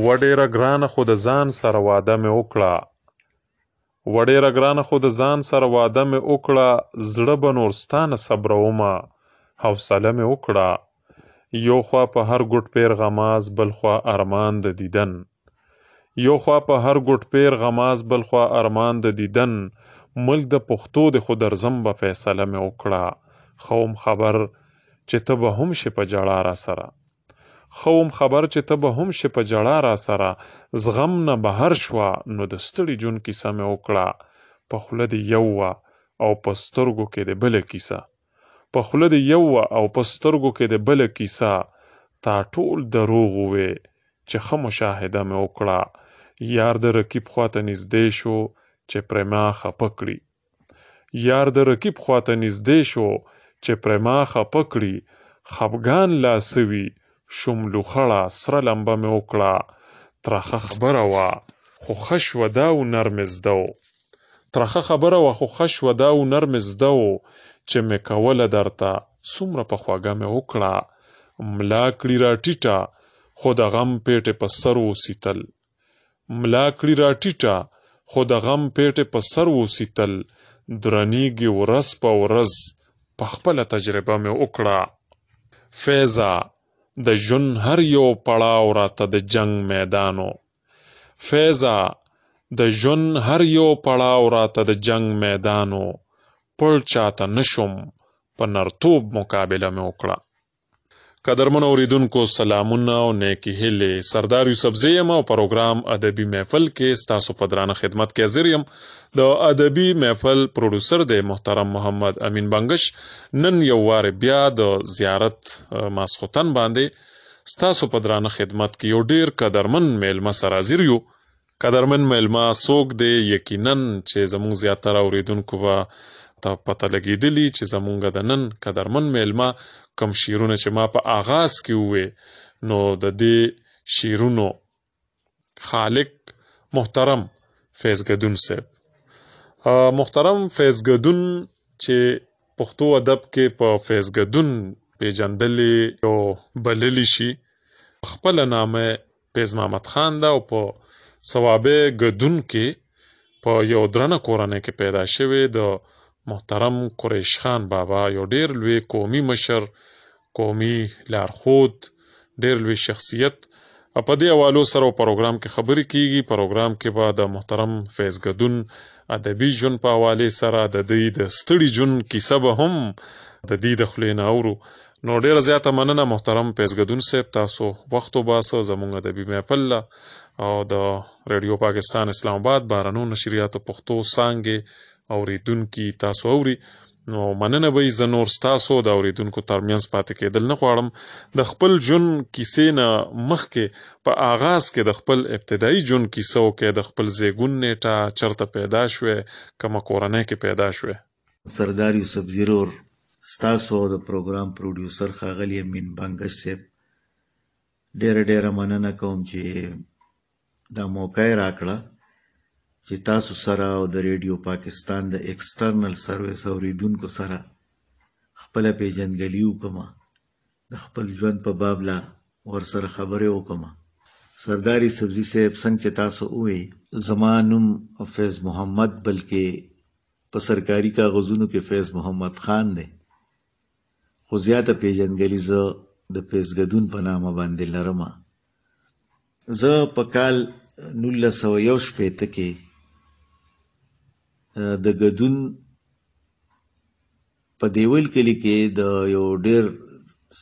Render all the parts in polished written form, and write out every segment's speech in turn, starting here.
و ډېره ګرانه خو د ځان سره واده مې وکړه ډېره ګرانه خو د ځان سره واده مې وکړه زړه به نور ستا نه صبرومه حوصله مې وکړه یو خوا په هر ګوټ پیر غماز بل خوا ارمان د دیدن یو خوا په هر ګوټ پیر غماز بل خوا ارمان د دیدن ملک د پښتو د خو درځم به فیصله مې وکړه خوم خبر چې ته به هم شې په ژړا را سره خوم خبر چې ته به هم شې په ژړا را سره زغم نه بهر شوه نو د ستړي جون کیسه مې وکړه په خوله دې یو وه او په سترګو کې دې بله کیسه په خوله دې یو وه او په سترګو کې دې بله کیسه تا ټول دروغ ووې چې ښه مشاهده مې وکړه یار د رقیب خواته نږدې شو چې پرې ما خفه کړي یار د رقیب خواته نږدې شو چې پرې ما خفه کړي خفګان لا سوي شوم لوخړه سره لمبه مې وکړه ترخه خبره وه خو ښه شوه دا و نرمې زده و ترخه خبره وه خو ښه شوه دا و نرمې زده و چې مې کوله درته څومره په خوږه مې وکړه ملا کړي را ټیټه خو د غم پیټې په سر وسیتل ملا کړي را ټیټه خو د غم پیټې په سر وسیتل درنیږي ورځ په ورځ په خپله تجربه مې وکړه فیضه د ژوند هر یو پړاو راته د جنگ میدانو فیضه د ژوند هر یو پړاو راته د جنگ میدانو پړ چاته نشم په نرتوب مقابله مې وکړه قدرمن اوریدونکو سلامونه او نیکی هیلې سردار یوسفزی یم او پروګرام ادبي محفل کې ستاسو په درانه خدمت کې حاضر یم د ادبي محفل پروډوسر دی محترم محمد امین بنګش نن یو وار بیا د زیارت ماسخوتن باندې ستاسو په درانه خدمت کې یو ډیر قدرمن میلمه سره حاضر یو قدرمن میلمه څوک دی یقینا چې زموږ زیاتره اوریدونکو به ته پته لګېدلي چې زمونږ د نن قدرمن میلمه کم شعرونه چې ما په آغاز کې ووې نو د دې شعرونو خالق محترم فیض ګدون صاحب محترم فیض ګدون چې پښتو ادب کې په فیض ګدون پیژندلې او بللی شي خپله نامه فیض محمد خان ده او په صوابع ګدون کې په یو درنه کورنۍ کې پیدا شوی د محترم قریش خان بابا یو ډیر لوی قومي مشر قومي لارښود ډیر لوی شخصیت په دې حوالو سره پروګرام کې خبرې کیږي پروګرام کې به د محترم فیض ګدون ادبي ژوند په حوالې سره د دوی د ستړي ژوند کیسه به هم د دې د خولې نه اورو نو ډیره زیاته مننه محترم فیض ګدون صاحب تاسو وخت وباسه زموږ ادبي محفل او د ریډیو پاکستان اسلام آباد بهرنو نشریاتو پښتو څانګې اوریدونکي تاسو اوري نو مننه به زه نور ستاسو د اوریدونکو ترمنځ پاتې کېدل نه غواړم د خپل ژوند کیسې نه مخکې په آغاز کې د خپل ابتدایي ژوند کیسه وکړئ د خپل زیږون نیټه چېرته پیدا شوې کومه کورنۍ کې پیدا شوې سردار یوسفزي ورور ستاسو د پروګرام پروډیوسر ښاغلی امین بنګش صاحب ډېره مننه کوم چې دا موقع یې راکړه چې تاسو سره او د ریډیو پاکستان د ایکسټرنل سرویس اوریدونکو سره خپله پیژندګلي وکړم د خپل ژوند په باب لا ورسره خبرې وکړم سردار یوسفزي صاحب څنګه چې تاسو ووایي زما نوم فیض محمد بلکې په سرکاري کاغذونو کې فیض محمد خان دی خو زیاته پیژندګلي زه د فیض ګدون په نامه باندې لرم زه په کال 1961 کې د ګدون په دیول کلی کې د یو ډیر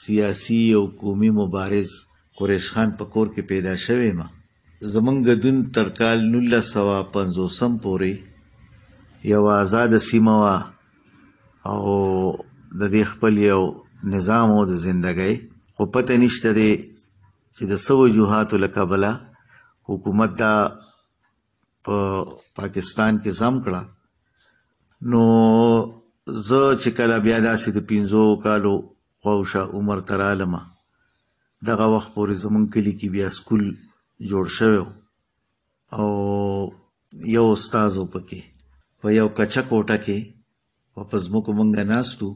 سیاسي او قومي مبارز قریش خان په کور کې پیدا شوی ما زمونږ ګدون تر کال 1950 پورې یو آزاد سیمه وه او د دې خپل یو نظام و د زندګۍ خو پته نشته دی چې د څه وجوهاتو له کبله حکومت دا په پاکستان کې ضم کړه نو زه چې کله بیا داسې د 15 کالو خواوشا عمر ته رالمه دغه وخت پورې زمونږ کلي کې بیا سکول جوړ شوی او یو استاد و پکې په یو کچه کوټه کې په ځمکو مونږ ناستو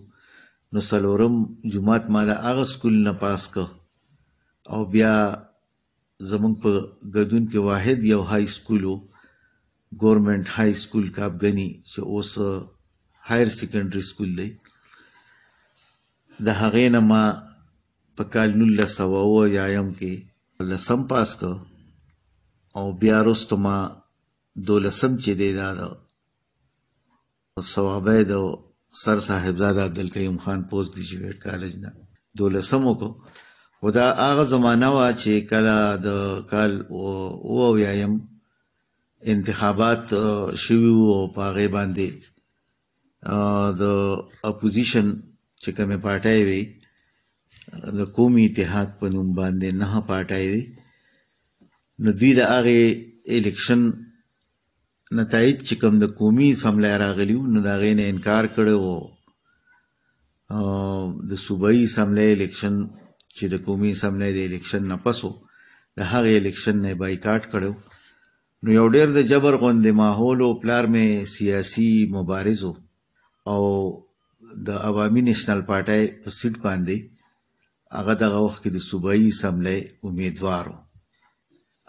نو څلورم جومات ما د هغه سکول نه پاس که او بیا زمونږ په ګدون کې واحد یو های سکول و، ګورنمنټ های سکول کابګني، چې اوس هایر سیکنډري سکول دی. د هغې نه ما په کال 1989 کې 10 پاس کړ، او بیا وروسته ما 12 چې دی دا د صوابۍ د سر صاحبزاده عبدالقیوم خان پوسټ ګریجویټ کالج نه 12 وکړو. خو دا هغه زمانه وه چې کله د کال 89 انتخابات شوي وو، او په هغې باندې د اپوزیشن چې کومې پارټۍ وي د قومي اتحاد په نوم باندې 9 پارټۍ وي، نو دوی د هغې الیکشن نتایج چې کوم د قومي اسمبلی راغلي وو، نو د هغې نه انکار کړی و. د صوبایي اسمبلی الیکشن چې د قومي اسمبلی د الیکشن نه پس و، د هغې الیکشن نه یې بایکاټ کړی. نو یو ډېر د جبر غوندې ماحول و. پلار مې سیاسي مبارز و، او د عوامي نیشنل پارټۍ په سیټ باندې هغه دغه وخت کې د صوبایي اسمبلی امیدوار و.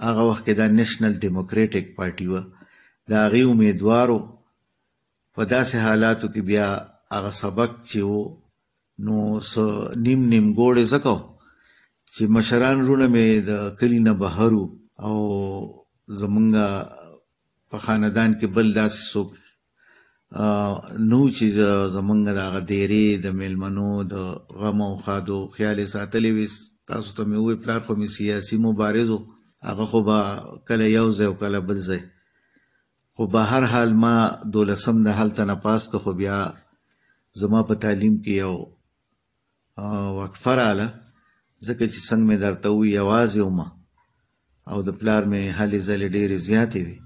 هغه وخت کې دا نیشنل ډیموکریټک پارټي وه، د هغې امیدوار و. په داسې حالاتو کې بیا هغه سبق چې و نو څه نیم ګوړې ځکه چې مشران وروڼه مې د کلي نه بهر وو، او زمونږ په خاندان کې بل داسې څوک نو چې زمونږ د هغه دیرې د میلمنو د غم او ښادو خیال یې ساتلی وي. تاسو ته مې ووایي پلار خو مې سیاسي مبارز و، هغه خو به کله یو ځای او کله بل ځای. خو به هر حال ما 12 د هلته نه پاس که، خو بیا زما په تعلیم کې یو وقفه راله، ځکه چې څنګه مې درته ووایي یوازې ومه، او د پلار مې هلې ځلې ډېرې زیاتې وي.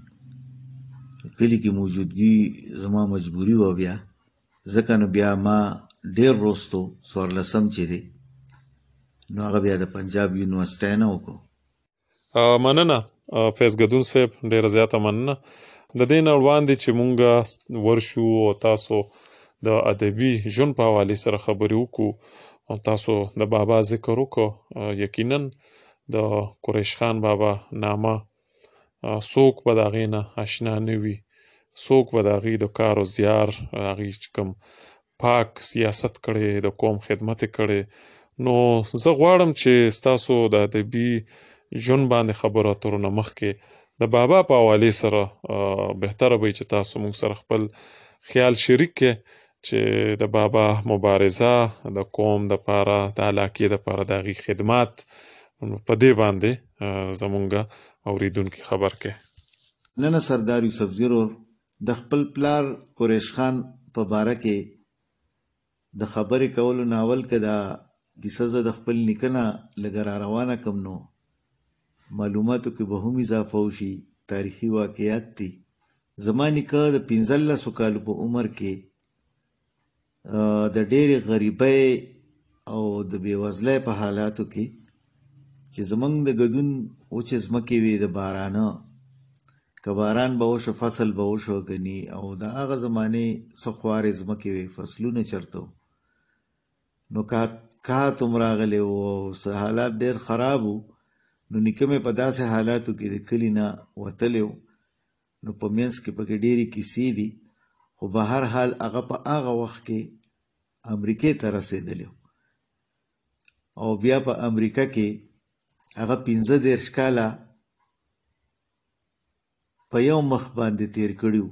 کلي کې موجودګي زما مجبوري وه بیا، ځکه نو بیا ما ډېر وروستو 14 چې دی نو هغه بیا د پنجاب یونیورسټۍ نه وکړو. مننه فیض ګدون صاحب، ډېره زیاته مننه. د دې نه وړاندې چې مونږ ورشو او تاسو د ادبي ژوند په حوالې سره خبرې وکړو، او تاسو د بابا ذکر وکړو، یقینا د قریش خان بابا نامه څوک به د هغې نه اشنا نه وي، څوک به د هغې د کار او زیار، هغې چې کوم پاک سیاست کړی، د قوم خدمت یې کړی. نو زه غواړم چې ستاسو د ادبي ژوند باندې خبرو اترو نه مخکې د بابا په حوالې سره بهتره به وي چې تاسو موږ سره خپل خیال شریک کړئ، چې د بابا مبارزه د قوم دپاره، د علاقې دپاره د هغې خدمات، په دې باندې زمونږ اورېدونکي خبر کړئ. نه سردار یوسفزي ورور، د خپل پلار قریش خان په باره کې د خبرې کولو نه اول که دا کیسه زه د خپل نیکه نه لږه را روانه کړم، نو معلوماتو کې به هم اضافه وشي. تاریخي واقعیات دي. زما نیکه د 15 کالو په عمر کې د ډېرې غریبۍ او د بېوزلۍ په حالاتو کې چې زمونږ د ګدون وچې ځمکې وې د بارانه، که باران به وشو فصل به وشو کني، او د هغه زمانې څه خوارې ځمکې وې، فصلونه چېرته و، نو کات هم راغلی و، حالات ډېر خراب و. نو نیکه مې په داسې حالاتو کې د کلي نه وتلی و. نو په منځ کې پکې ډېرې کیسې دي، خو به هر حال هغه په هغه وخت کې امریکې ته رسېدلی و، او بیا په امریکا کې هغه 15 کاله په یو مخ باندې تیر کړي و.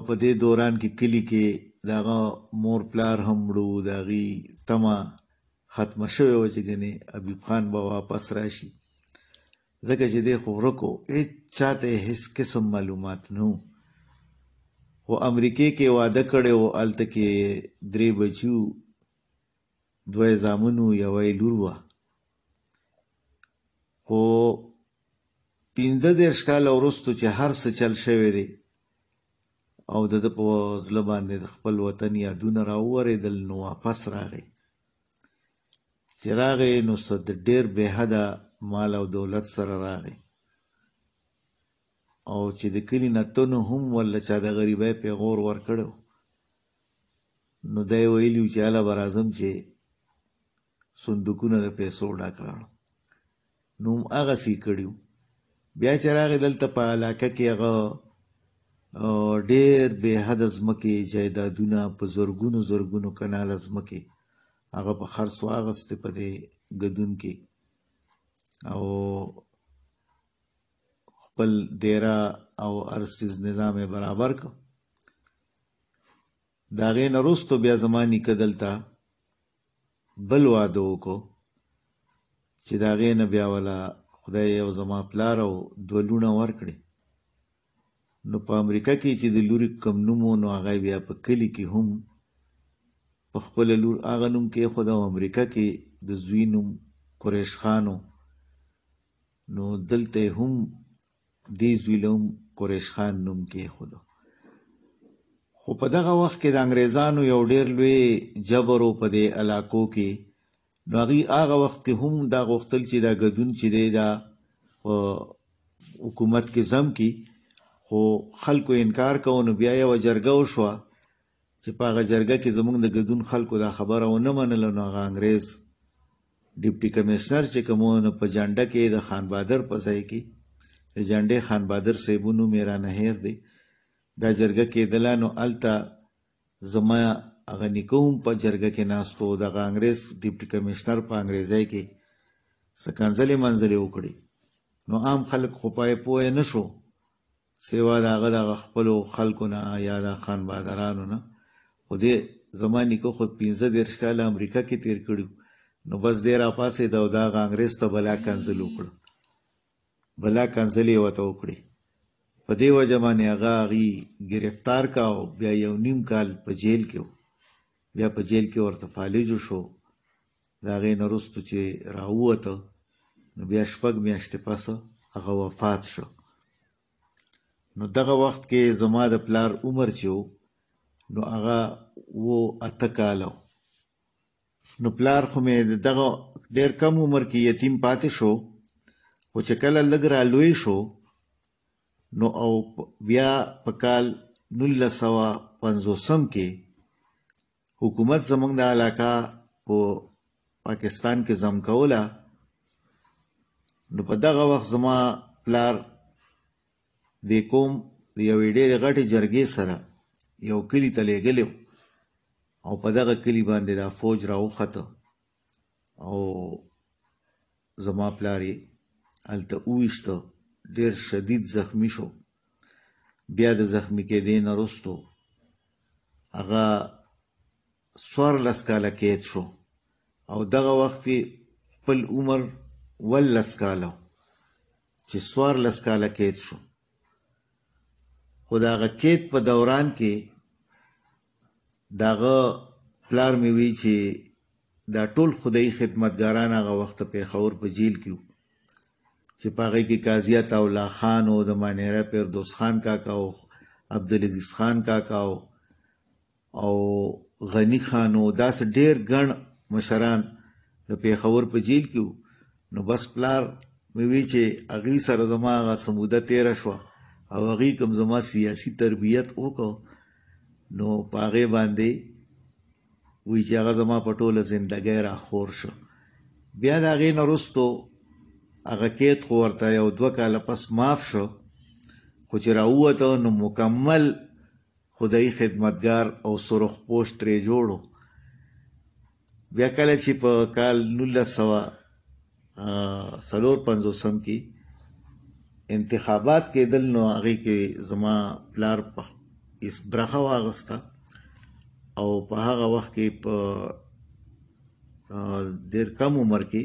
په دې دوران کې کلي کې د هغه مور پلار هم مړو، د هغې تمه ختمه شوې وه چې ګنې حبیب خان به واپس راشي، ځکه چې دی خو ورک و، هېڅ چاته یې هېڅ قسم معلومات نه و. خو امریکې کې واده کړی و، هلته کې 3 بچي و، 2 یې زامن و، 1 یې لور وه. خو 15 کاله وروستو چې هر څه چل شوی دی، او د ده په زړه باندې د خپل وطن یادونه راوورېدل، نو واپس راغی. چې راغی نو څه د ډېر بې حده مال او دولت سره راغی، او چې د کلي نه تنو هم ولا چا د غریبۍ پیغور ورکړی، نو دی ویلي و چې هله به راځم چې صندوقونه د پیسو ډک راړم. نو هغسې یې کړي وو. بیا چې راغی دلته په علاقه کې هغه ډېر بې حده ځمکې جایدادونه په زرګونو زرګونو کناله ځمکې هغه په خرڅ واخیستې په دې ګدون کې او خپل دیره او هر څیز نظام یې برابر کړ. د هغې نه وروستو بیا زما نیکه دلته بل واده وکړو چې د هغې نه بیا وله خدای یو زما پلار او 2 لوڼه ورکړې. نو په امریکا کې چې د لوري کم نوم و نو هغه بیا په کلي کې هم په خپله لور هغه نوم کېښود او امریکا کې د زوی نوم قریش خان و. نو دلته هم دې زوی له هم قریش خان نوم کېښود. خو په دغه وخت کې د انګریزانو یو ډېر لوی جبر و په دې علاقو کې. نو هغوی هغه وخت کې هم دا غوښتل چې دا ګدون چې دی دا په حکومت کې ضم کړي، خو خلکو انکار کوو. نو بیا یوه جرګه وشوه چې په هغه جرګه کې زموږ د ګدون خلکو دا خبره ونه منله. نو هغه انګریز ډیپټي کمیشنر چې کوم و نو په جنډه کې د خان بهادر په ځای کې د جنډې خان بهادر صاحب نوم یې رانه هیر دی دا جرګه کېدله. نو هلته زما هغه نیکه هم په جرګه کې ناست و. دغه انګریز ډیپټي کمیشنر په انګریزۍ کې څه کنځلې منځلې وکړې. نو عام خلک خو پای پوه نه شو سوا د هغه دغه خپلو خلکو نه یا د خان بهادرانو نه. خو دې زما نیکه خو 15 کاله امریکا کې تیر کړي. نو بس دی راپاڅېد او د هغه انګریز ته بلا کنځل وکړه، بلا کنځلې یې ورته وکړې. په دې وجه باندې هغه هغې ګرفتار کا او بیا 1.5 کال په جیل کې و. بیا په جیل کې ورته فالج شو. د هغې نه وروستو چې راووته نو بیا 6 میاشتې پس هغه وفات شو. نو دغه وخت کې زما د پلار عمر چې و نو هغه 8 کاله و. نو پلار خو مې دغه ډېر کم عمر کې یتیم پاتې شو. خو چې کله لږ را لوی شو نو او بیا په کال 1950 کې حکومت زموږ د علاقه په پاکستان کې ضم کوله. نو په دغه وخت زما پلار د قوم د یوې ډېرې غټې جرګې سره یو کلي ته لېږلی او په دغه کلي باندې دا فوج راوخته او زما پلار یې هلته وویشته. ډېر شدید زخمی شو. بیا د زخمی کېدې نه وروستو هغه 14 کاله قید شو او دغه وخت کې خپل عمر 18 کاله چې 14 کاله قید شو. خو د هغه قید په دوران کې د هغه پلار مې وی چې دا ټول خدایي خدمتګاران هغه وخت پېښور په جیل کې وو چې په هغې کې قاضي عطاالله خان او د مانیره فردوس خان کاکا او عبدالعزیز خان کاکا او غنی خان او داسې ډېر ګڼ مشران د پېښور په جیل کې وو. نو بس پلار مې وی چې هغې سره زما هغه څه موده تېره شوه او هغې کوم زما سیاسي تربیت وکړو نو په هغې باندې وی چې هغه زما په ټوله زندګۍ راخور شو. بیا د هغې نه وروستو هغه قید خو ورته 1-2 کاله پس معاف شو. خو چې راووته نو مکمل خدایي خدمتګار او سرخ پوش ترې جوړو. بیا کله چې په کال 1954 کې انتخابات کېدل نو هغې کې زما پلار په برخه واخیسته او په هغه وخت کې په ډېر کم عمر کې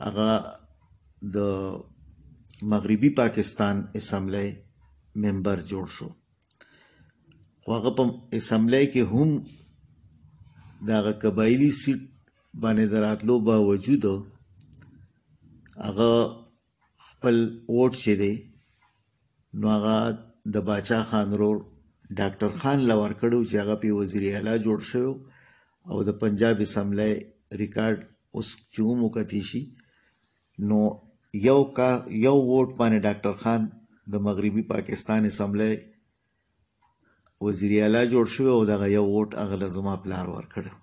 هغه د مغربي پاکستان اسمبلی ممبر جوړ شو. خو هغه په اسمبلی کې هم د هغه قبایلي سیټ باندې د راتلو باوجود هغه خپل ووټ چې دی نو هغه د باچا خان ورور ډاکټر خان له ورکړو چې هغه پې وزیر اعلی جوړ شوی او د پنجاب اسمبلی ریکارډ اوس چې هم وکتلی شي نو یو ووټ باندې ډاکټر خان د مغربي پاکستان اسمبلی وزیر اعلی جوړ شوی او دغه یو ووټ هغه له زما پلار ورکړو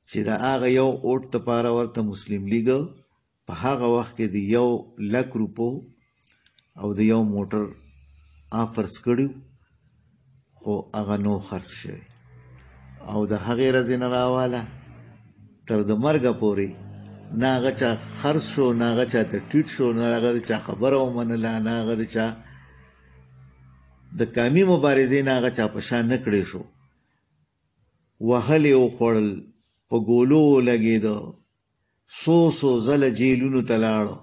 چې د هغه یو ووټ دپاره ورته مسلم لیګ په هغه وخت کې د 1,00,000 روپو او د یو موټر آفرز کړي خو هغه نو خرڅ شوی او د هغې ورځې نه راواله تر د مرګه پورې نه هغه چا خرڅ شو، نه هغه چا ته ټیټ شو، نه هغه د چا خبره ومنله، نه هغه د چا د قامي مبارزې نه هغه چا په شا نه کړی شو. وهل یې وخوړل، په ګولو ولګېده، څو ځله جیلونو ته لاړه،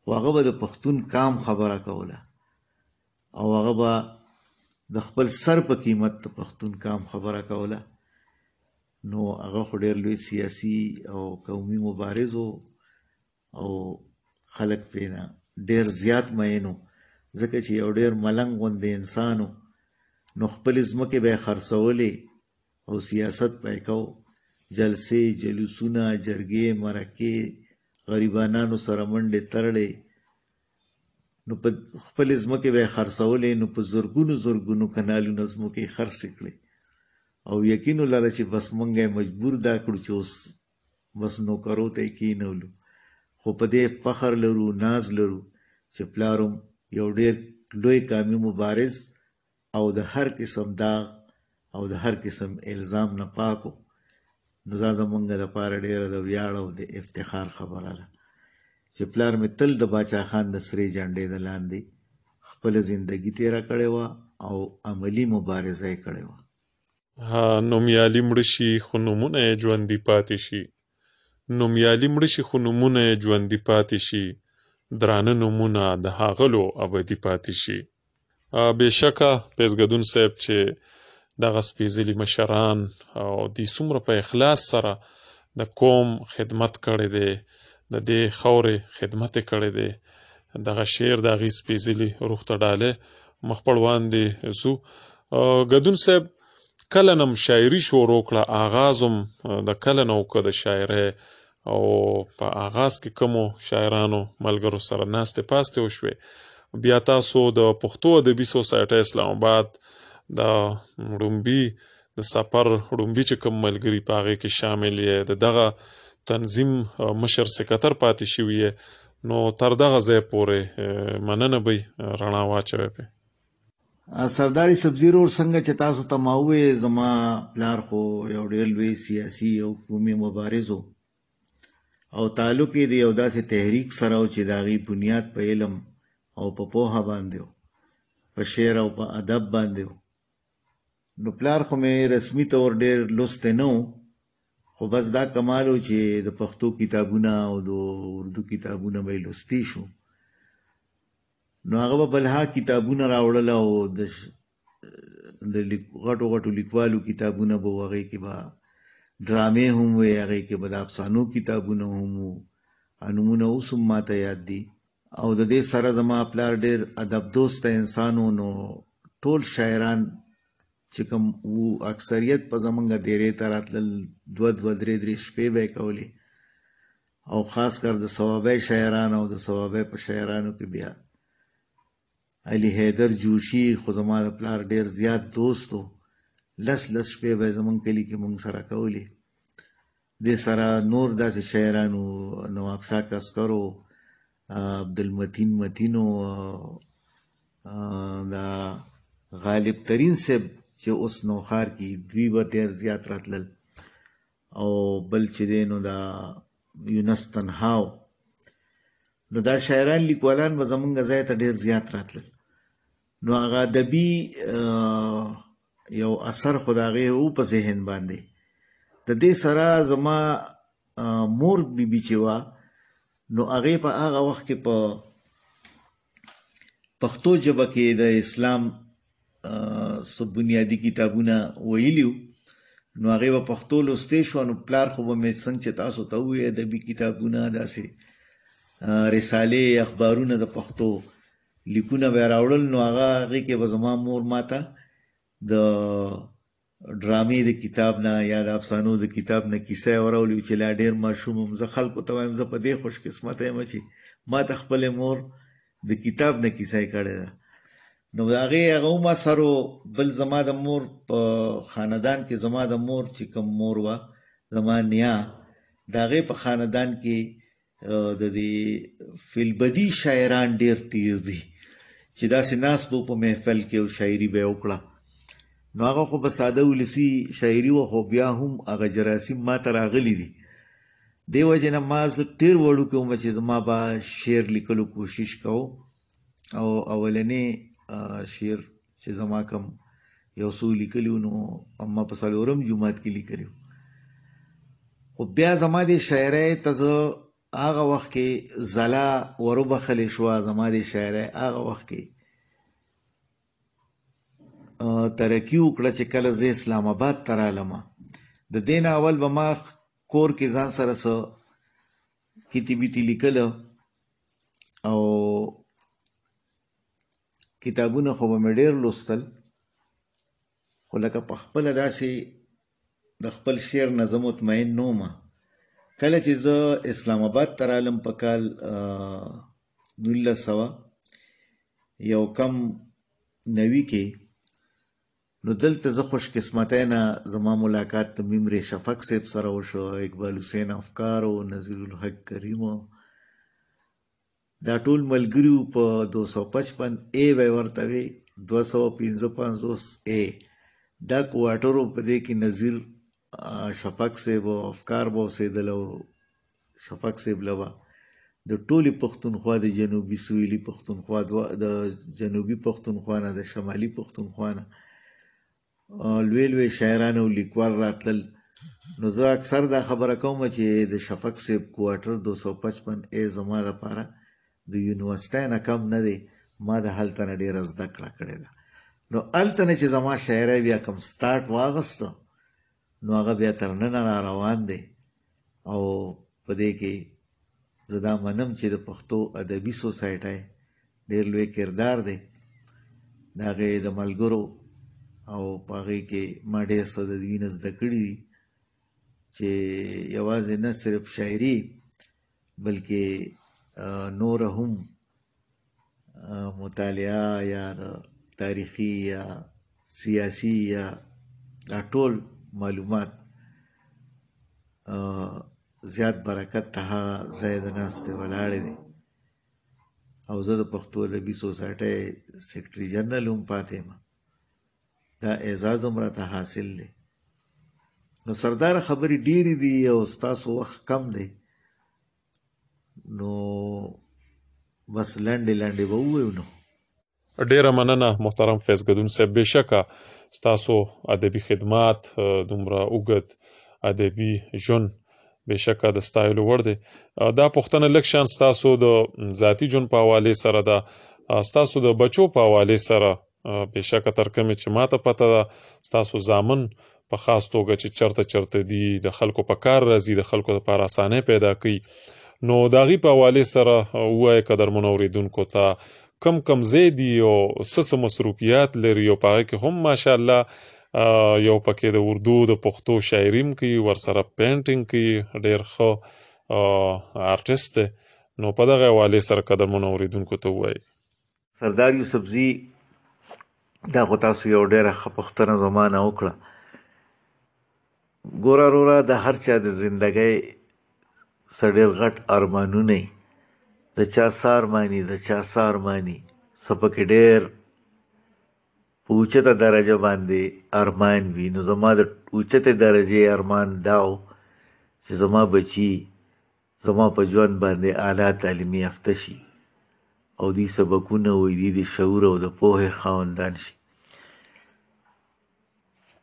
خو هغه به د پښتون کام خبره کوله او هغه به د خپل سر په قیمت د پښتون کام خبره کوله. نو هغه خو ډېر لوی سیاسي او قومي مبارز او خلک پرې نه ډېر زیات مین وو، ځکه چې یو ډېر ملنګ غوندې انسان و. نو خپلې ځمکې به یې خرڅولې او سیاست به یې کو، جلسې، جلوسونه، جرګې، مرکې، غریبانانو سره منډې ترړې. نو په خپلې ځمکې به یې خرڅولې، نو په زرګونو کنالونه ځمکې یې خرڅې کړې او یقین ولره چې بس مونږ یې مجبور دا کړو چې اوس بس نوکرو ته یې کېنولو. خو په دې فخر لرو، ناز لرو چې پلارم یو ډېر لوی قامي مبارز او د هر قسم داغ او د هر قسم الزام نه پاکو. نو دا زمونږ دپاره ډېره د ویاړ او د افتخار خبره ده چې پلار مې تل د باچا خان د سرې جنډې د لاندې خپله زندګي تېره کړې وه او عملي مبارزه یې کړې وه. نومیالي مړه شي خو نومونه یې ژوندي پاتې شي، نومیالي مړه شي خو نومونه یې ژوندي پاتې شي، درانه نومونه د هاغلو ابدي پاتې شي. بېشکه پیزګدون صاحب چې دغه سپېڅلي مشران او د څومره په اخلاص سره د قوم خدمت کړی دی، د دې خاورې خدمت یې کړی دی، دغه شعر د هغې سپېڅلي روح ته ډالۍ مخ پر وړاندې ځو. ګدون صاحب کله نه شاعري شروع کړه، آغاز هم د کله نه وکړه د شاعرۍ، او په آغاز کې کومو شاعرانو ملګرو سره ناستې پاستې وشوې؟ بیا تاسو د پښتو ادبي سوسایټۍ اسلام آباد د ړومبي د سفر ړومبي چې کوم ملګري په هغې کې شامل یې، د دغه تنظیم مشر سکتر پاتې شوي یې، نو تر دغه ځای پورې مننه به رڼا واچوئ پې. سردار سبزي رور څنګه چې تاسو ته ما وویې، زما پلار خو یو ډېر لوی سیاسي او قومي مبارز و او تعلق یې د یو داسې تحریک سره و چې د هغې بنیاد په علم او په پوهه باندې و، په شعر او په ادب باندې و. نو پلار خو مې رسمي طور ډېر لوستی نه و، خو بس دا کمال و چې د پښتو کتابونه او د اردو کتابونه به یې لوستی شو. نو هغه به بلها کتابونه راوړل او د غټو غټو لیکوالو کتابونه به و، هغې کې به ډرامې هم وې، هغې کې به د افسانو کتابونه هم وو، نومونه اوس هم ماته یاد دي. او د دې سره زما پلار ډېر ادب دوسته انسان و، نو ټول شاعران چې کوم وو اکثریت په زمونږ دیرې ته راتلل، 2 3 شپې به یې کولې او خاص کر د صوابۍ شاعران او د صوابۍ په شاعرانو کې بیا علي حیدر جوشي خو زما د پلار ډېر زیات دوست و، 10 شپې به یې زمونږ کلي کې مونږ سره کولې. دې سره نور داسې شاعران و، نواب شاه کسکر و، عبدالمتین متین و، دا غالب ترین صاحب چې اوس نوښار کې دوی به ډېر زیات راتلل، او بل چې دی نو دا یونس تنها و. نو دا شاعران لیکوالان به زمونږ ځای ته ډېر زیات راتلل. نو هغه ادبي یو اثر خو د هغې و په ذهن باندې. د دې سره زما مور بیبي چې وه، نو هغې په هغه وخت کې په پښتو ژبه کې د اسلام څه بنیادي کتابونه ویلي وو، نو هغې به پښتو لوستی شوه. نو پلار خو به مې څنګه چې تاسو ته ووایي ادبي کتابونه داسې رسالې اخبارونه د پښتو لیکونه به یې راوړل، نو هغې کې به زما مور ماته د ډرامې د کتاب نه یا د افسانو د کتاب نه کیسه یې وراولي چې لا ډېر ماشوم یم. زه خلکو ته وایم زه په دې خوش قسمته یم چې ما ته خپلې مور د کتاب نه کیسه یې کړې ده. نو د هغې هغه هم اثر و. بل زما د مور په خاندان کې زما د مور چې کوم مور وه، زما نیا، د هغې په خاندان کې د دې فلبدي شاعران ډیر تیر دي چې داسې ناست په محفل کې او شاعري به وکړه نو هغه خو به ساده ولسي شاعري و خو بیا هم هغه جراثیم ما ته راغلي دي دې وجې نه ما زه ډېر وړوکی وم چې زما به شعر لیکلو کوشش کوم او اولنې شعر چې زما کوم یو څو لیکلي وو نو ما په څلورم جومات کې لیکلي خو بیا زما د شاعرۍ ته زه هغه وخت کې ځلا وروبخلې شوه زما د شاعرۍ هغه وخت کې ترقي وکړه چې کله زه اسلام آباد ته رالم د دې نه اول به ما کور کې ځان سره څه کیتي بیتي لیکله او کتابونه خو به مې ډېر لوستل خو لکه په خپله داسې د خپل شعر نه زه مطمئن نه وم کله چې زه اسلام آباد ته رالم په کال 1900 یو کم 90 کې نو دلته زه خوش قسمتی نه زما ملاقات د ممر شفق صاحب سره وشو اقبال حسین افکار او نذیر الحق کریم دا ټول ملګري په 255 اے وی ورته وی 255 اے دا کوارټرو په دې کې نذیر شفق صاحب او افکار به اوسېدل او شفق صاحب له به د ټولې پښتونخوا د جنوبي سویلي پښتونخوا د جنوبي پښتونخوا نه د شمالي پښتونخوا نه لوی لوی شاعران او لیکوال راتلل نو زه اکثر دا خبره کوم چې د شفق صاحب کوارټر 255 اے زما لپاره د یونیورسټۍ نه کم نه دی ما د هلته نه ډېره زده کړه کړې ده نو هلته نه چې زما شاعرۍ بیا کوم سټارټ واغسته نو هغه بیا تر ننه را روان دی او په دې کې زه دا منم چې د پښتو ادبي سوسایټۍ ډېر لوی کردار دی د هغې د ملګرو او په هغې کې ما ډېر څه د دې نه زده کړي دي چې یوازې نه صرف شاعري بلکې نوره هم مطالعه یا تاریخي یا سیاسي یا دا ټول معلومات زیات برکت ته هغه ځای د ناستې ولاړې دی او زه د پښتو ادبي سوسایټۍ سیکرټري جنرل هم پاتې یم دا اعزاز هم راته حاصل دی نو سردار خبرې ډېرې دي او ستاسو وخت کم دی نو بس لنډې لنډې به ووایو نو ډیره مننه محترم فیض ګدون صاحب بېشکه ستاسو ادبي خدمات دومره اوږد ادبي ژوند بېشکه د ستایلو وړ دی دا پوښتنه لږ شان ستاسو د ذاتي ژوند په حوالې سره ده ستاسو د بچو په حوالې سره بېشکه تر کومې چې ماته پته ده ستاسو زامن په خاص توګه چې چرته دي د خلکو په کار راځي د خلکو لپاره اسانۍ پیدا کوي نو د هغې په حوالې سره ووایه قدرمنو اورېدونکو ته کم ځای دي او څه مصروفیات لري او په هغې کې هم ماشاءالله یو پکې د اردو د پښتو شاعري هم کوي ورسره پینټینګ کوي ډېر ښه آرټسټ دی نو په دغه حوالې سره قدرمنو اورېدونکو ته ووایي سردار یوسفزي دا خو تاسو یو ډېره ښه پوښتنه زما نه وکړه ګوره وروره د هر چا د زندګۍ څه ډېر غټ ارمانونه د چا څه ارماني د چا څه ارماني څه پکې ډېر په اوچته درجه باندې ارمان وي نو زما د اوچتې درجې ارمان دا و چې زما بچي زما په ژوند باندې اعلی تعلیمي یافته شي او دې سبقونه وي د شعور او د پوهې خاوندان شي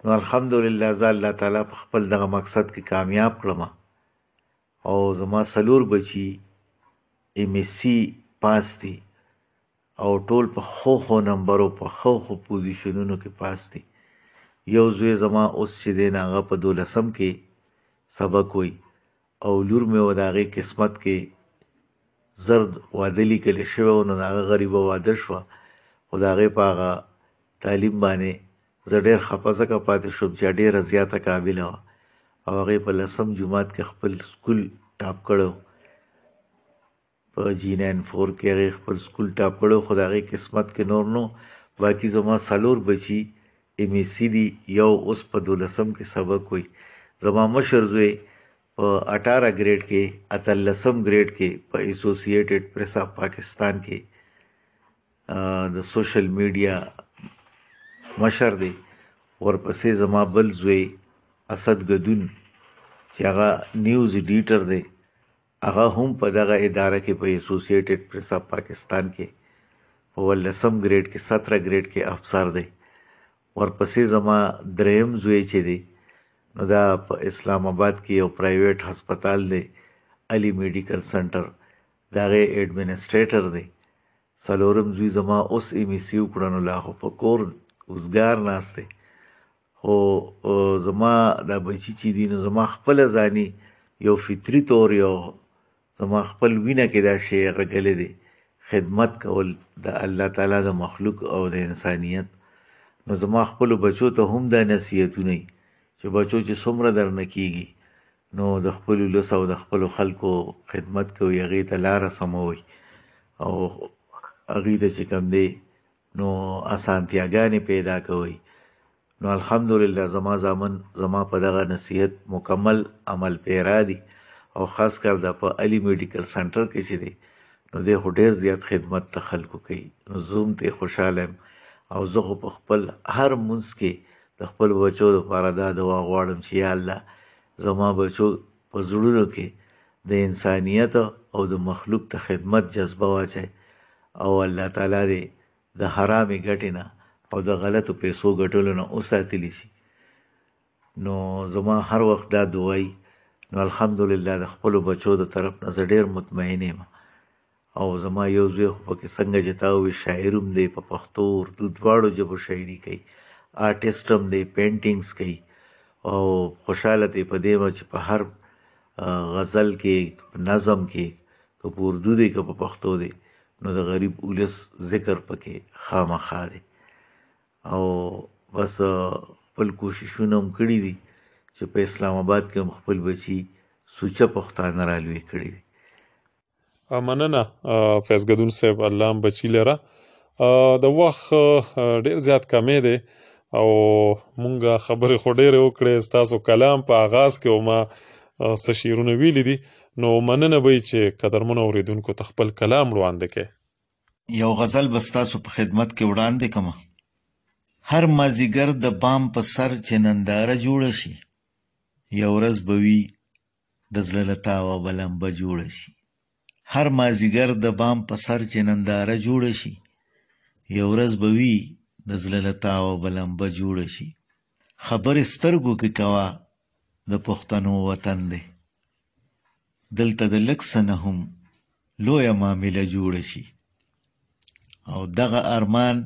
نو الحمدلله زه الله تعالی په خپل دغه مقصد کې کامیاب کړم او زما 4 بچي MSc پاس دي او ټول په ښو نمبرو په ښو پوزیشنونو کې پاس دي یو زوی زما اوس چې دی هغه په 12م کې سبق وایي او لور مې و د هغې قسمت کې زرد واده لیکلی شوی و نو د هغه غریبه واده شوه خو د هغې په هغه تعلیم باندې زه ډېر خفه ځکه پاتې شوم چې ډېره زیاته قابله وه او هغې په 10م جومات کې خپل سکول ټاپ کړی په G94 کې هغې خپل سکول ټاپ کړی خو د هغې قسمت کې نور نو باقي زما 4 بچي MSc دي یو اوس په 12م کې سبق وایي زما مشر زوی په 18 ګریډ کې 18 ګریډ کې په ایسوسییټډ پریس اف پاکستان کې د سوشل میډیا مشر دی. ورپسې زما بل زوی اسد ګدون چې هغه نیوز ایډیټر دی، هغه هم په دغه اداره کې په ایسوسییټډ پریس اف پاکستان کې په 18 ګریډ کې 17 ګریډ کې افسر دی. ورپسې زما دریم زوی چې دی نو دا په اسلام آباد کې یو پرایویټ هسپتال دی، علي میډیکل سنټر، د هغې ایډمنسټریټر دی. څلورم زوی زما اوس MSc وکړه نو لا خو په کور اوزګار ناست دی. خو زما دا بچي چې دي نو زما خپله ځاني یو فطري طور یو زما خپل وینه کې دا شی غږلی دی، خدمت کول د الله تعالی د مخلوق او د انسانیت. نو زما خپلو بچو ته هم دا نصیحتونه چې بچو چې څومره درنه کیږي نو د خپلو ولس او د خپلو خلکو خدمت کوئ، هغې ته لاره سموئ او هغوی ته چې کوم دی نو اسانتیاګانې پیدا کوئ. نو الحمدلله زما زامن زما په دغه نصیحت مکمل عمل پیرا دي او خاص کر دا په علي میډیکل سنټر کې چې دی نو دی خو ډېر زیات خدمت ته خلکو کوي. نو زه هم ته خوشحاله یم او زه خو په خپل هر مونځ کې د خپل بچو دپاره دا دعا غواړم چې یا الله زما بچو په زړونو کې د انسانیت او د مخلوق ته خدمت جذبه واچوي او الله تعالی دې د حرامې ګټې نه او د غلطو پیسو ګټلو نه وساتلی شي. نو زما هر وخت دا دعایي. نو الحمدلله د خپلو بچو د طرف نه زه ډېر مطمئن یم او زما یو زوی خو پکې څنګه چې تا ووایي شاعر هم دی، په پښتو اردو دواړو ژبو شاعري کوي، آرټسټ هم دی، پینټینګز کوي او خوشحاله دی په دې چې په هر غزل کې نظم کې که په اردو دی که په پښتو دی نو د غریب ولس ذکر پکې خامخا دی. او بس خپل کوششونه هم کړي دي چې په اسلام آباد کې هم خپل بچي سوچه پښتانه رالوی کړي دي. مننه فیض ګدون صاحب، الله هم بچي لره. د وخت ډېر زیات کمی دی او مونږ خبرې خو ډېرې وکړې، ستاسو کلام په آغاز کې او ما څه شعرونه ویلي دي، نو مننه به چې قدرمنو اورېدونکو ته خپل کلام وړاندې کړې. یو غزل به ستاسو په خدمت کې وړاندې کړم. هر مازیګر د بام په سر چې ننداره جوړه شي، یو ورځ به وي د زړه له تاوه به لمبه جوړه شي. هر مازیګر د بام په سر چې ننداره جوړه شي، یو ورځ به وي د زړه له تاوه به لمبه جوړه شي. خبرې سترګو کې کوه د پښتنو وطن دی، دلته د لږ څه نه هم لویه معامله جوړه شي. او دغه ارمان